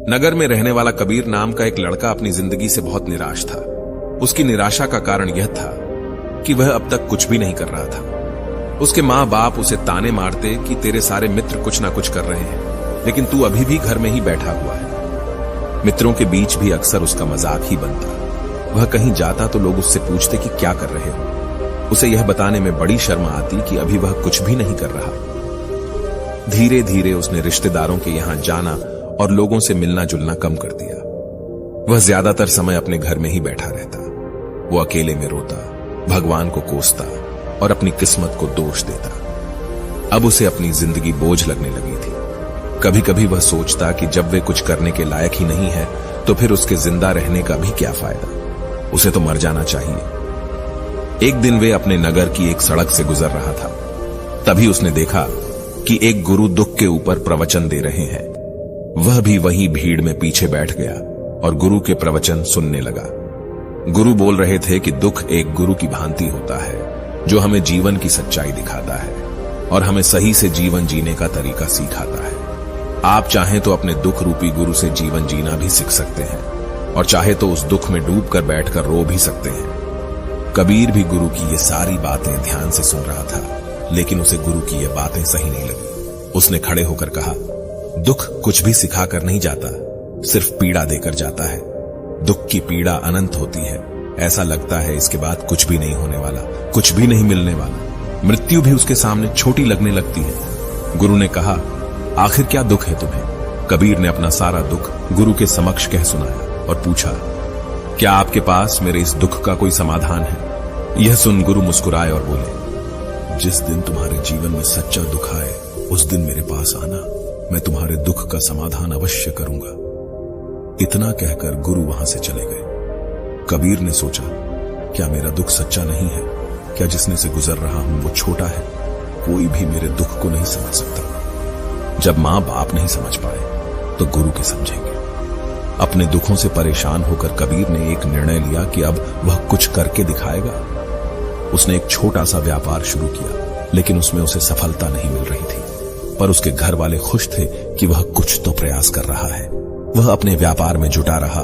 नगर में रहने वाला कबीर नाम का एक लड़का अपनी जिंदगी से बहुत निराश था। उसकी निराशा का कारण यह था कि वह अब तक कुछ भी नहीं कर रहा था। उसके माँ बाप उसे ताने मारते कि तेरे सारे मित्र कुछ ना कुछ कर रहे हैं, लेकिन तू अभी भी घर में ही बैठा हुआ है। मित्रों के बीच भी अक्सर उसका मजाक ही बनता। वह कहीं जाता तो लोग उससे पूछते कि क्या कर रहे हो। उसे यह बताने में बड़ी शर्म आती कि अभी वह कुछ भी नहीं कर रहा। धीरे धीरे उसने रिश्तेदारों के यहां जाना और लोगों से मिलना जुलना कम कर दिया। वह ज्यादातर समय अपने घर में ही बैठा रहता। वो अकेले में रोता, भगवान को कोसता और अपनी किस्मत को दोष देता। अब उसे अपनी जिंदगी बोझ लगने लगी थी। कभी कभी वह सोचता कि जब वे कुछ करने के लायक ही नहीं है तो फिर उसके जिंदा रहने का भी क्या फायदा। उसे तो मर जाना चाहिए। एक दिन वे अपने नगर की एक सड़क से गुजर रहा था। तभी उसने देखा कि एक गुरु दुख के ऊपर प्रवचन दे रहे हैं। वह भी वहीं भीड़ में पीछे बैठ गया और गुरु के प्रवचन सुनने लगा। गुरु बोल रहे थे कि दुख एक गुरु की भांति होता है जो हमें जीवन की सच्चाई दिखाता है और हमें सही से जीवन जीने का तरीका सिखाता है। आप चाहें तो अपने दुख रूपी गुरु से जीवन जीना भी सीख सकते हैं और चाहे तो उस दुख में डूबकर बैठकर रो भी सकते हैं। कबीर भी गुरु की ये सारी बातें ध्यान से सुन रहा था, लेकिन उसे गुरु की ये बातें सही नहीं लगी। उसने खड़े होकर कहा, दुख कुछ भी सिखाकर नहीं जाता, सिर्फ पीड़ा देकर जाता है। दुख की पीड़ा अनंत होती है। ऐसा लगता है इसके बाद कुछ भी नहीं होने वाला, कुछ भी नहीं मिलने वाला। मृत्यु भी उसके सामने छोटी लगने लगती है। गुरु ने कहा, आखिर क्या दुख है तुम्हें? कबीर ने अपना सारा दुख गुरु के समक्ष कह सुनाया और पूछा, क्या आपके पास मेरे इस दुख का कोई समाधान है? यह सुन गुरु मुस्कुराए और बोले, जिस दिन तुम्हारे जीवन में सच्चा दुख आए उस दिन मेरे पास आना, मैं तुम्हारे दुख का समाधान अवश्य करूंगा। इतना कहकर गुरु वहां से चले गए। कबीर ने सोचा, क्या मेरा दुख सच्चा नहीं है? क्या जिसने से गुजर रहा हूं वो छोटा है? कोई भी मेरे दुख को नहीं समझ सकता। जब मां बाप नहीं समझ पाए तो गुरु के समझेंगे। अपने दुखों से परेशान होकर कबीर ने एक निर्णय लिया कि अब वह कुछ करके दिखाएगा। उसने एक छोटा सा व्यापार शुरू किया, लेकिन उसमें उसे सफलता नहीं मिल रही थी। पर उसके घर वाले खुश थे कि वह कुछ तो प्रयास कर रहा है। वह अपने व्यापार में जुटा रहा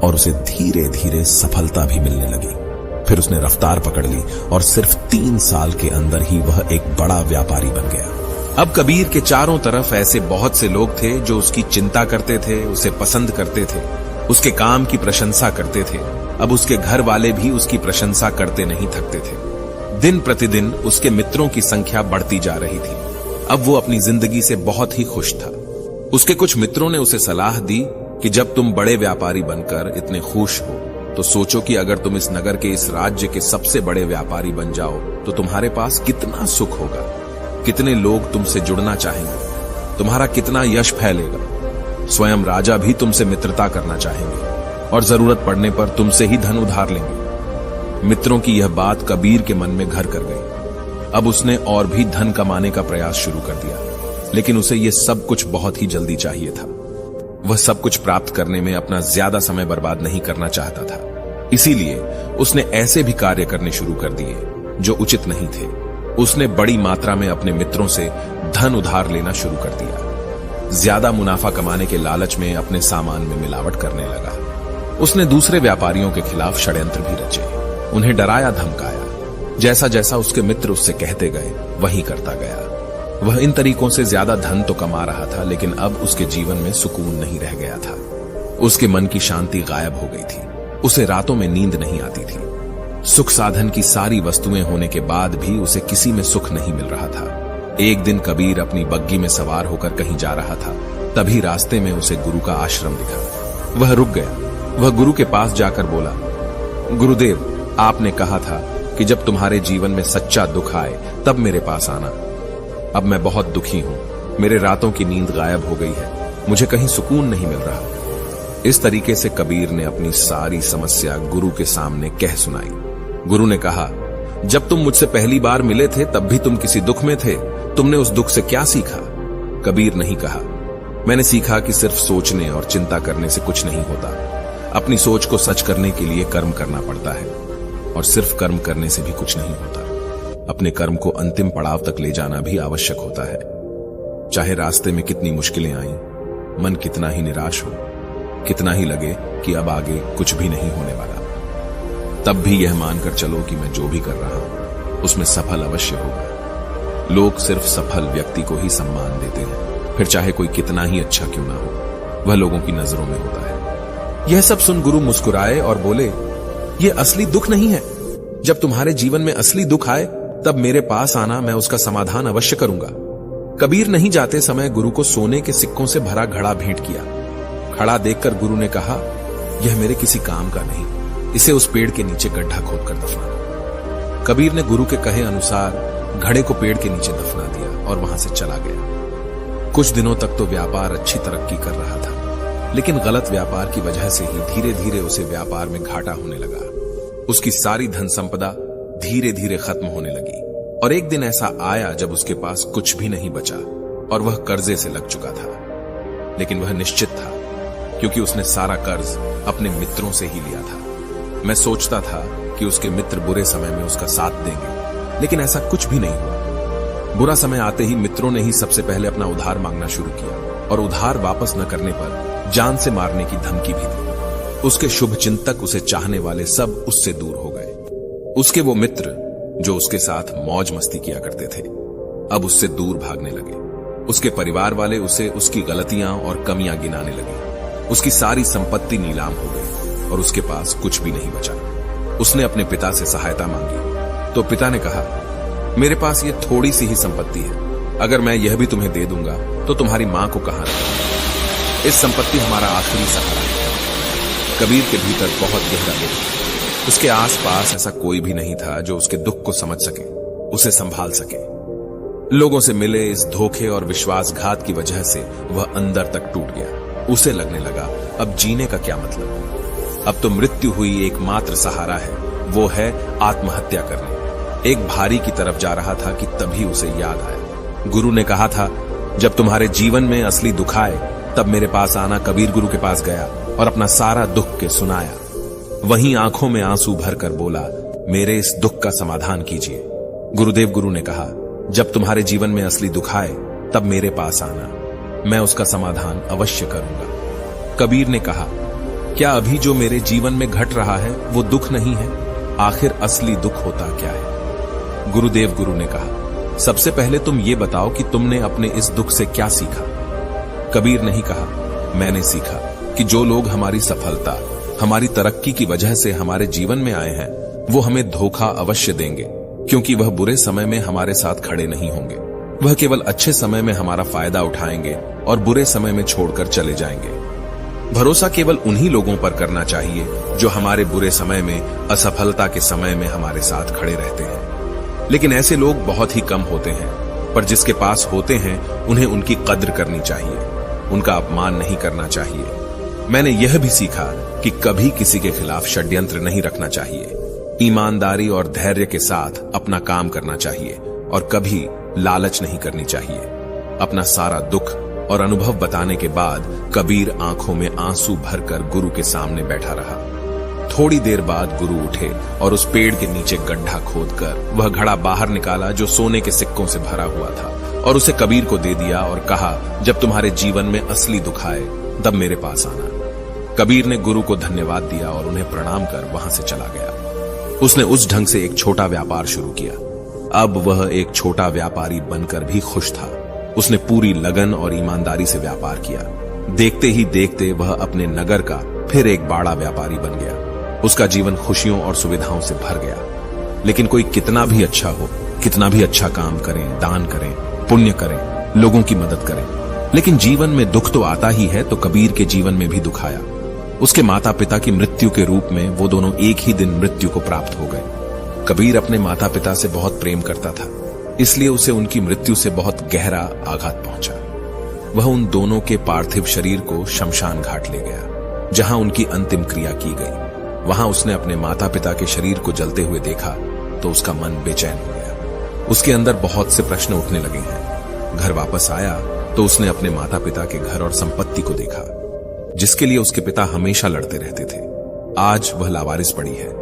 और उसे धीरे धीरे सफलता भी मिलने लगी। फिर उसने रफ्तार पकड़ ली और सिर्फ 3 साल के अंदर ही वह एक बड़ा व्यापारी बन गया। अब कबीर के चारों तरफ ऐसे बहुत से लोग थे जो उसकी चिंता करते थे, उसे पसंद करते थे, उसके काम की प्रशंसा करते थे। अब उसके घर वाले भी उसकी प्रशंसा करते नहीं थकते थे। दिन प्रतिदिन उसके मित्रों की संख्या बढ़ती जा रही थी। अब वो अपनी जिंदगी से बहुत ही खुश था। उसके कुछ मित्रों ने उसे सलाह दी कि जब तुम बड़े व्यापारी बनकर इतने खुश हो तो सोचो कि अगर तुम इस नगर के, इस राज्य के सबसे बड़े व्यापारी बन जाओ तो तुम्हारे पास कितना सुख होगा, कितने लोग तुमसे जुड़ना चाहेंगे, तुम्हारा कितना यश फैलेगा। स्वयं राजा भी तुमसे मित्रता करना चाहेंगे और जरूरत पड़ने पर तुमसे ही धन उधार लेंगे। मित्रों की यह बात कबीर के मन में घर कर गई। अब उसने और भी धन कमाने का प्रयास शुरू कर दिया, लेकिन उसे यह सब कुछ बहुत ही जल्दी चाहिए था। वह सब कुछ प्राप्त करने में अपना ज्यादा समय बर्बाद नहीं करना चाहता था। इसीलिए उसने ऐसे भी कार्य करने शुरू कर दिए जो उचित नहीं थे। उसने बड़ी मात्रा में अपने मित्रों से धन उधार लेना शुरू कर दिया। ज्यादा मुनाफा कमाने के लालच में अपने सामान में मिलावट करने लगा। उसने दूसरे व्यापारियों के खिलाफ षड्यंत्र भी रचे, उन्हें डराया धमकाया। जैसा जैसा उसके मित्र उससे कहते गए वही करता गया। वह इन तरीकों से ज्यादा धन तो कमा रहा था, लेकिन अब उसके जीवन में सुकून नहीं रह गया था। उसके मन की शांति गायब हो गई थी। उसे रातों में नींद नहीं आती थी। सुख साधन की सारी वस्तुएं होने के बाद भी उसे किसी में सुख नहीं मिल रहा था। एक दिन कबीर अपनी बग्गी में सवार होकर कहीं जा रहा था। तभी रास्ते में उसे गुरु का आश्रम दिखा। वह रुक गया। वह गुरु के पास जाकर बोला, गुरुदेव, आपने कहा था कि जब तुम्हारे जीवन में सच्चा दुख आए तब मेरे पास आना। अब मैं बहुत दुखी हूं। मेरे रातों की नींद गायब हो गई है। मुझे कहीं सुकून नहीं मिल रहा। इस तरीके से कबीर ने अपनी सारी समस्या गुरु के सामने कह सुनाई। गुरु ने कहा, जब तुम मुझसे पहली बार मिले थे तब भी तुम किसी दुख में थे। तुमने उस दुख से क्या सीखा? कबीर नहीं कहा, मैंने सीखा कि सिर्फ सोचने और चिंता करने से कुछ नहीं होता। अपनी सोच को सच करने के लिए कर्म करना पड़ता है और सिर्फ कर्म करने से भी कुछ नहीं होता। अपने कर्म को अंतिम पड़ाव तक ले जाना भी आवश्यक होता है। चाहे रास्ते में कितनी मुश्किलें आईं, मन कितना ही निराश हो, कितना ही लगे कि अब आगे कुछ भी नहीं होने वाला, तब भी यह मानकर चलो कि मैं जो भी कर रहा हूं उसमें सफल अवश्य होगा। लोग सिर्फ सफल व्यक्ति को ही सम्मान देते हैं, फिर चाहे कोई कितना ही अच्छा क्यों ना हो, वह लोगों की नजरों में होता है। यह सब सुन गुरु मुस्कुराए और बोले, यह असली दुख नहीं है। जब तुम्हारे जीवन में असली दुख आए तब मेरे पास आना, मैं उसका समाधान अवश्य करूंगा। कबीर नहीं जाते समय गुरु को सोने के सिक्कों से भरा घड़ा भेंट किया। खड़ा देखकर गुरु ने कहा, यह मेरे किसी काम का नहीं, इसे उस पेड़ के नीचे गड्ढा खोदकर दफना। कबीर ने गुरु के कहे अनुसार घड़े को पेड़ के नीचे दफना दिया और वहां से चला गया। कुछ दिनों तक तो व्यापार अच्छी तरक्की कर रहा था, लेकिन गलत व्यापार की वजह से ही धीरे धीरे उसे व्यापार में घाटा होने लगा। उसकी सारी धन संपदा धीरे धीरे खत्म होने लगी और एक दिन ऐसा आया जब उसके पास कुछ भी नहीं बचा और वह कर्जे से लग चुका था। लेकिन वह निश्चित था, क्योंकि उसने सारा कर्ज अपने मित्रों से ही लिया था। मैं सोचता था कि उसके मित्र बुरे समय में उसका साथ देंगे, लेकिन ऐसा कुछ भी नहीं हुआ। बुरा समय आते ही मित्रों ने ही सबसे पहले अपना उधार मांगना शुरू किया और उधार वापस न करने पर जान से मारने की धमकी भी दी। उसके शुभ चिंतक, उसे चाहने वाले सब उससे दूर हो गए। उसके वो मित्र जो उसके साथ मौज मस्ती किया करते थे, अब उससे दूर भागने लगे। उसके परिवार वाले उसे उसकी गलतियां और कमियां गिनाने लगे। उसकी सारी संपत्ति नीलाम हो गई और उसके पास कुछ भी नहीं बचा। उसने अपने पिता से सहायता मांगी तो पिता ने कहा, मेरे पास ये थोड़ी सी ही संपत्ति है, अगर मैं यह भी तुम्हें दे दूंगा तो तुम्हारी मां को कहां रखूंगा? इस संपत्ति हमारा आखिरी सहारा है। कबीर के भीतर बहुत गहरा दुख था। उसके आसपास ऐसा कोई भी नहीं था जो उसके दुख को समझ सके, उसे संभाल सके। लोगों से मिले इस धोखे और विश्वासघात की वजह से वह अंदर तक टूट गया। उसे लगने लगा, अब जीने का क्या मतलब? अब तो मृत्यु हुई एकमात्र सहारा है, वो है आत्महत्या करने। एक भारी की तरफ जा रहा था कि तभी उसे याद आया, गुरु ने कहा था, जब तुम्हारे जीवन में असली दुख आए तब मेरे पास आना। कबीर गुरु के पास गया और अपना सारा दुख के सुनाया। वहीं आंखों में आंसू भरकर बोला, मेरे इस दुख का समाधान कीजिए। गुरुदेव गुरु ने कहा, जब तुम्हारे जीवन में असली दुख आए तब मेरे पास आना, मैं उसका समाधान अवश्य करूंगा। कबीर ने कहा, क्या अभी जो मेरे जीवन में घट रहा है वो दुख नहीं है? आखिर असली दुख होता क्या है? गुरुदेव गुरु ने कहा, सबसे पहले तुम ये बताओ कि तुमने अपने इस दुख से क्या सीखा? कबीर ने ही कहा, मैंने सीखा कि जो लोग हमारी सफलता, हमारी तरक्की की वजह से हमारे जीवन में आए हैं, वो हमें धोखा अवश्य देंगे, क्योंकि वह बुरे समय में हमारे साथ खड़े नहीं होंगे। वह केवल अच्छे समय में हमारा फायदा उठाएंगे और बुरे समय में छोड़कर चले जाएंगे। भरोसा केवल उन्हीं लोगों पर करना चाहिए जो हमारे बुरे समय में, असफलता के समय में हमारे साथ खड़े रहते हैं। लेकिन ऐसे लोग बहुत ही कम होते हैं, पर जिसके पास होते हैं उन्हें उनकी कद्र करनी चाहिए, उनका अपमान नहीं करना चाहिए। मैंने यह भी सीखा कि कभी किसी के खिलाफ षड्यंत्र नहीं रखना चाहिए। ईमानदारी और धैर्य के साथ अपना काम करना चाहिए और कभी लालच नहीं करनी चाहिए। अपना सारा दुख और अनुभव बताने के बाद कबीर आंखों में आंसू भरकर गुरु के सामने बैठा रहा। थोड़ी देर बाद गुरु उठे और उस पेड़ के नीचे गड्ढा खोदकर वह घड़ा बाहर निकाला जो सोने के सिक्कों से भरा हुआ था और उसे कबीर को दे दिया और कहा, जब तुम्हारे जीवन में असली दुख आए तब मेरे पास आना। कबीर ने गुरु को धन्यवाद दिया और उन्हें प्रणाम कर वहां से चला गया। उसने उस ढंग से एक छोटा व्यापार शुरू किया। अब वह एक छोटा व्यापारी बनकर भी खुश था। उसने पूरी लगन और ईमानदारी से व्यापार किया। देखते ही देखते वह अपने नगर का फिर एक बड़ा व्यापारी बन गया। उसका जीवन खुशियों और सुविधाओं से भर गया। लेकिन कोई कितना भी अच्छा हो, कितना भी अच्छा काम करें, दान करें, पुण्य करें, लोगों की मदद करें, लेकिन जीवन में दुख तो आता ही है। तो कबीर के जीवन में भी दुख आया। उसके माता पिता की मृत्यु के रूप में वो दोनों एक ही दिन मृत्यु को प्राप्त हो गए। कबीर अपने माता पिता से बहुत प्रेम करता था, इसलिए उसे उनकी मृत्यु से बहुत गहरा आघात पहुंचा। वह उन दोनों के पार्थिव शरीर को शमशान घाट ले गया, जहां उनकी अंतिम क्रिया की गई। वहां उसने अपने माता पिता के शरीर को जलते हुए देखा तो उसका मन बेचैन हो गया। उसके अंदर बहुत से प्रश्न उठने लगे हैं। घर वापस आया तो उसने अपने माता पिता के घर और संपत्ति को देखा, जिसके लिए उसके पिता हमेशा लड़ते रहते थे। आज वह लावारिस पड़ी है।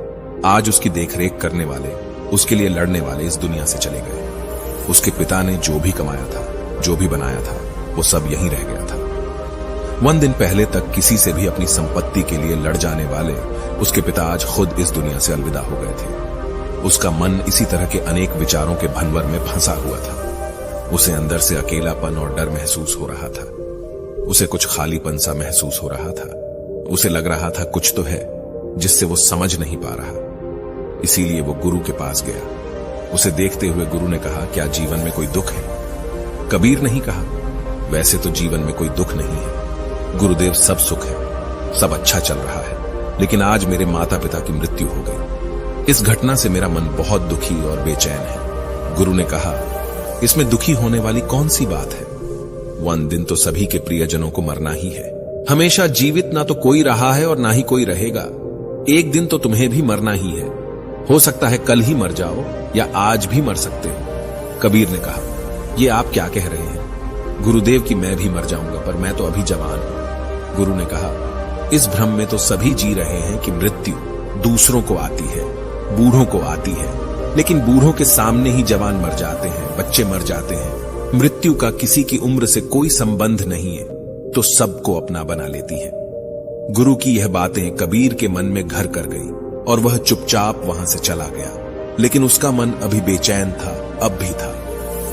आज उसकी देखरेख करने वाले, उसके लिए लड़ने वाले इस दुनिया से चले गए। उसके पिता ने जो भी कमाया था, जो भी बनाया था, वो सब यहीं रह गया था। 1 दिन पहले तक किसी से भी अपनी संपत्ति के लिए लड़ जाने वाले उसके पिता आज खुद इस दुनिया से अलविदा हो गए थे। उसका मन इसी तरह के अनेक विचारों के भंवर में फंसा हुआ था। उसे अंदर से अकेलापन और डर महसूस हो रहा था। उसे कुछ खालीपन सा महसूस हो रहा था। उसे लग रहा था कुछ तो है जिससे वो समझ नहीं पा रहा। इसीलिए वो गुरु के पास गया। उसे देखते हुए गुरु ने कहा, क्या जीवन में कोई दुख है? कबीर नहीं कहा, वैसे तो जीवन में कोई दुख नहीं है गुरुदेव, सब सुख है, सब अच्छा चल रहा है, लेकिन आज मेरे माता पिता की मृत्यु हो गई। इस घटना से मेरा मन बहुत दुखी और बेचैन है। गुरु ने कहा, इसमें दुखी होने वाली कौन सी बात है? 1 दिन तो सभी के प्रियजनों को मरना ही है। हमेशा जीवित ना तो कोई रहा है और ना ही कोई रहेगा। एक दिन तो तुम्हें भी मरना ही है। हो सकता है कल ही मर जाओ या आज भी मर सकते हो। कबीर ने कहा, ये आप क्या कह रहे हैं? गुरुदेव की मैं भी मर जाऊंगा, पर मैं तो अभी जवान हूं। गुरु ने कहा, इस भ्रम में तो सभी जी रहे हैं कि मृत्यु दूसरों को आती है, बूढ़ों को आती है, लेकिन बूढ़ों के सामने ही जवान मर जाते हैं, बच्चे मर जाते हैं। मृत्यु का किसी की उम्र से कोई संबंध नहीं है, तो सबको अपना बना लेती है। गुरु की यह बातें कबीर के मन में घर कर गई और वह चुपचाप वहां से चला गया। लेकिन उसका मन अभी बेचैन था, अब भी था।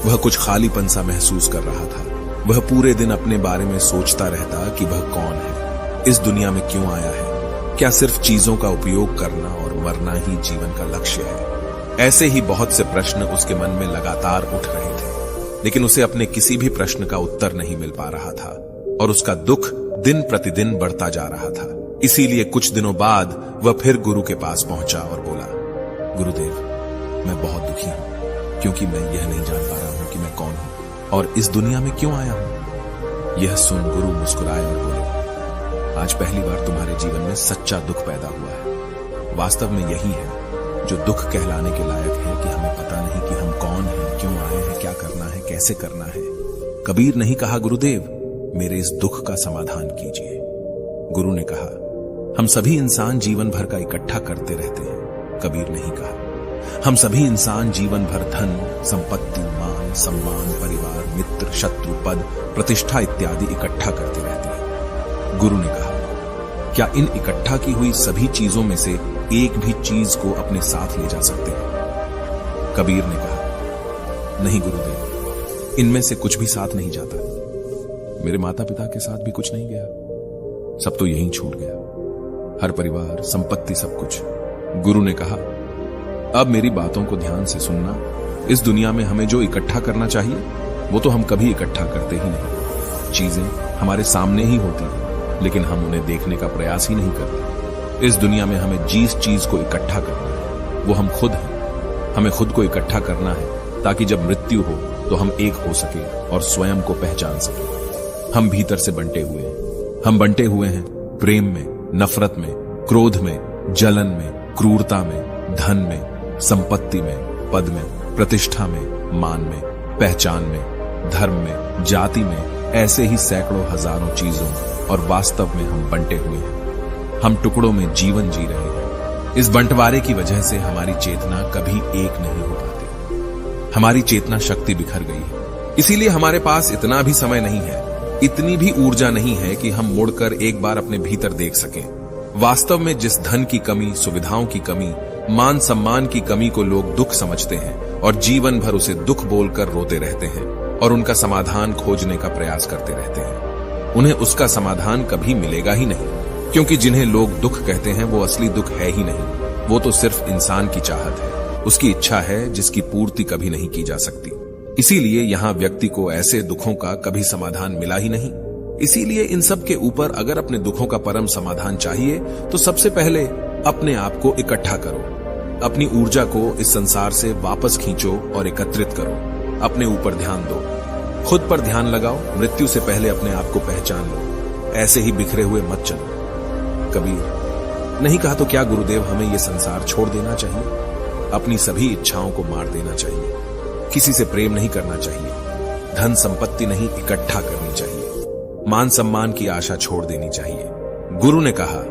वह कुछ खालीपन सा महसूस कर रहा था। वह पूरे दिन अपने बारे में सोचता रहता कि वह कौन है, इस दुनिया में क्यों आया है, क्या सिर्फ चीजों का उपयोग करना और मरना ही जीवन का लक्ष्य है? ऐसे ही बहुत से प्रश्न उसके मन में लगातार उठ रहे थे, लेकिन उसे अपने किसी भी प्रश्न का उत्तर नहीं मिल पा रहा था और उसका दुख दिन प्रतिदिन बढ़ता जा रहा था। इसीलिए कुछ दिनों बाद वह फिर गुरु के पास पहुंचा और बोला, गुरुदेव, मैं बहुत दुखी हूं, क्योंकि मैं यह नहीं जान पा रहा हूं कि मैं कौन हूं और इस दुनिया में क्यों आया हूं। यह सुन गुरु मुस्कुराए और बोले, आज पहली बार तुम्हारे जीवन में सच्चा दुख पैदा हुआ है। वास्तव में यही है जो दुख कहलाने के लायक है कि हमें पता नहीं कि हम कौन हैं, क्यों आए हैं, क्या करना है, कैसे करना है। कबीर नहीं कहा, गुरुदेव, मेरे इस दुख का समाधान कीजिए। गुरु ने कहा, हम सभी इंसान जीवन भर का इकट्ठा करते रहते हैं। कबीर नहीं कहा, हम सभी इंसान जीवन भर धन, संपत्ति, मान, सम्मान, परिवार, मित्र, शत्रु, पद, प्रतिष्ठा इत्यादि इकट्ठा करते रहते हैं। गुरु ने कहा, क्या इन इकट्ठा की हुई सभी चीजों में से एक भी चीज को अपने साथ ले जा सकते हैं? कबीर ने कहा, नहीं गुरुदेव, इनमें से कुछ भी साथ नहीं जाता। मेरे माता पिता के साथ भी कुछ नहीं गया, सब तो यहीं छूट गया, हर परिवार, संपत्ति, सब कुछ। गुरु ने कहा, अब मेरी बातों को ध्यान से सुनना। इस दुनिया में हमें जो इकट्ठा करना चाहिए वो तो हम कभी इकट्ठा करते ही नहीं। चीजें हमारे सामने ही होती हैं, लेकिन हम उन्हें देखने का प्रयास ही नहीं करते। इस दुनिया में हमें जिस चीज को इकट्ठा करना है वो हम खुद हैं। हमें खुद को इकट्ठा करना है ताकि जब मृत्यु हो तो हम एक हो सके और स्वयं को पहचान सके। हम भीतर से बंटे हुए हैं। हम बंटे हुए हैं प्रेम में, नफरत में, क्रोध में, जलन में, क्रूरता में, धन में, संपत्ति में, पद में, प्रतिष्ठा में, मान में, पहचान में, धर्म में, जाति में, ऐसे ही सैकड़ों हजारों चीजों में। और वास्तव में हम बंटे हुए हैं। हम टुकड़ों में जीवन जी रहे हैं। इस बंटवारे की वजह से हमारी चेतना कभी एक नहीं हो पाती। हमारी चेतना शक्ति बिखर गई है। इसीलिए हमारे पास इतना भी समय नहीं है, इतनी भी ऊर्जा नहीं है कि हम मुड़कर एक बार अपने भीतर देख सकें। वास्तव में जिस धन की कमी, सुविधाओं की कमी, मान सम्मान की कमी को लोग दुख समझते हैं और जीवन भर उसे दुख बोलकर रोते रहते हैं और उनका समाधान खोजने का प्रयास करते रहते हैं, उन्हें उसका समाधान कभी मिलेगा ही नहीं। क्योंकि जिन्हें लोग दुख कहते हैं वो असली दुख है ही नहीं। वो तो सिर्फ इंसान की चाहत है, उसकी इच्छा है जिसकी पूर्ति कभी नहीं की जा सकती। इसीलिए यहाँ व्यक्ति को ऐसे दुखों का कभी समाधान मिला ही नहीं। इसीलिए इन सब के ऊपर अगर अपने दुखों का परम समाधान चाहिए तो सबसे पहले अपने आप को इकट्ठा करो। अपनी ऊर्जा को इस संसार से वापस खींचो और एकत्रित करो। अपने ऊपर ध्यान दो, खुद पर ध्यान लगाओ। मृत्यु से पहले अपने आप को पहचान लो। ऐसे ही बिखरे हुए मत चलो। कबीर नहीं कहा तो क्या गुरुदेव हमें यह संसार छोड़ देना चाहिए? अपनी सभी इच्छाओं को मार देना चाहिए। किसी से प्रेम नहीं करना चाहिए। धन संपत्ति नहीं इकट्ठा करनी चाहिए। मान सम्मान की आशा छोड़ देनी चाहिए। गुरु ने कहा,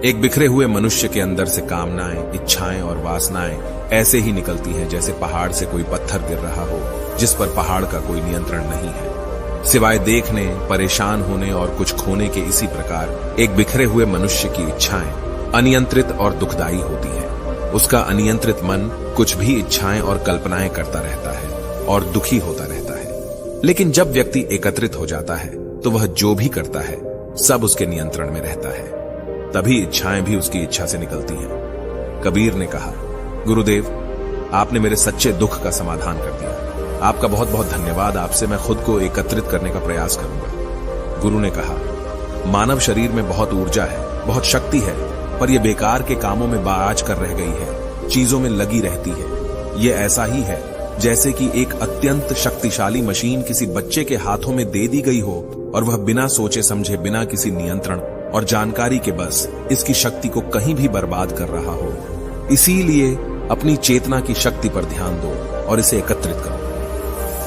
एक बिखरे हुए मनुष्य के अंदर से कामनाएं, इच्छाएं और वासनाएं ऐसे ही निकलती हैं जैसे पहाड़ से कोई पत्थर गिर रहा हो जिस पर पहाड़ का कोई नियंत्रण नहीं है। सिवाय देखने, परेशान होने और कुछ खोने के। इसी प्रकार एक बिखरे हुए मनुष्य की इच्छाएं अनियंत्रित और दुखदायी होती हैं। उसका अनियंत्रित मन कुछ भी इच्छाएं और कल्पनाएं करता रहता है और दुखी होता रहता है। लेकिन जब व्यक्ति एकत्रित हो जाता है तो वह जो भी करता है सब उसके नियंत्रण में रहता है। तभी इच्छाएं भी उसकी इच्छा से निकलती हैं। कबीर ने कहा, गुरुदेव, आपने मेरे सच्चे दुख का समाधान कर दिया। आपका बहुत बहुत धन्यवाद। आपसे मैं खुद को एकत्रित करने का प्रयास करूंगा। गुरु ने कहा, मानव शरीर में बहुत ऊर्जा है, बहुत शक्ति है, पर यह बेकार के कामों में बाज कर रह गई है, चीजों में लगी रहती है। यह ऐसा ही है जैसे कि एक अत्यंत शक्तिशाली मशीन किसी बच्चे के हाथों में दे दी गई हो और वह बिना सोचे समझे, बिना किसी नियंत्रण और जानकारी के बस इसकी शक्ति को कहीं भी बर्बाद कर रहा हो। इसीलिए अपनी चेतना की शक्ति पर ध्यान दो और इसे एकत्रित करो।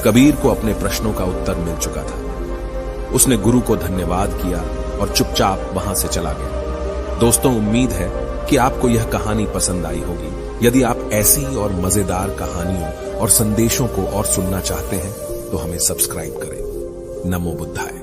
कबीर को अपने प्रश्नों का उत्तर मिल चुका था। उसने गुरु को धन्यवाद किया और चुपचाप वहां से चला गया। दोस्तों, उम्मीद है कि आपको यह कहानी पसंद आई होगी। यदि आप ऐसी और मजेदार कहानियों और संदेशों को और सुनना चाहते हैं तो हमें सब्सक्राइब करें। नमो बुद्धाय।